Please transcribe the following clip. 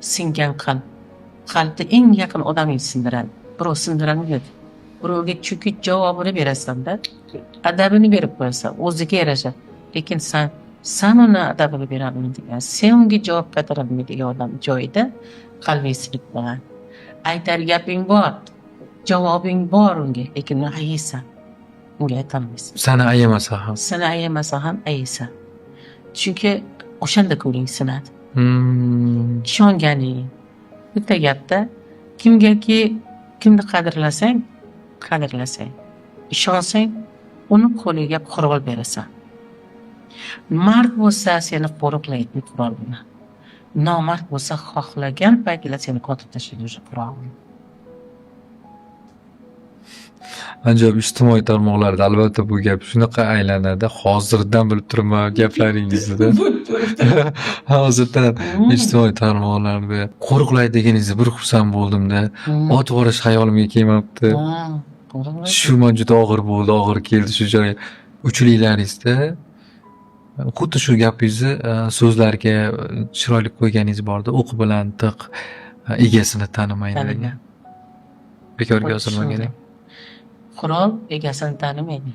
singan qalb. Qalbda eng yaqin odaming sindiradi. Birov sindirolmaydi. Birovga chunki javobini berasan-da, adabini berib qo'yasan, o'ziga yarasha. Lekin sen uni adabini berolmaydigan, sen unga javob qaytarolmaydigan odam joyida qalbing sinib qoladi. Aytar gaping bor, javobing bor unga, lekin uni ayaysan. Unga aytolmaysan. Seni ayamasa ham. Seni ayamasa ham ayaysan. Chunki o'shanda ko'ngling sinadi. Ishonganing. Bitta gapda kimgaki kimni qadrlasang, ishonsang, uni qo'liga qurol berasan. Mard bo'lsa seni qo'riqlaydi qurol bilan. Nomard bo'lsa xohlagan paytida seni qotib tashlaydi o'sha qurol bilan. Ajoyib ijtimoiy tarmoqlarda albatta bu gap shunaqa aylanadi. Hozirdan bilib turibman gaplaringizni. Hozirdan ijtimoiy tarmoqlarda qo'riqlaydi deganingizda bir xursand bo'ldim-da. Ot borish hayolimga kelmabdi. Shu man juda og'ir bo'ldi, og'ir keldi shu joyga. Uchliklaringizda xuddi shu gapingizni so'zlarga chiroyli qo'yganingiz borda. O'q bilan tiq egasini tanimaydi degan. Bekorga yozilmagan. Qurol egasini tanimaydi.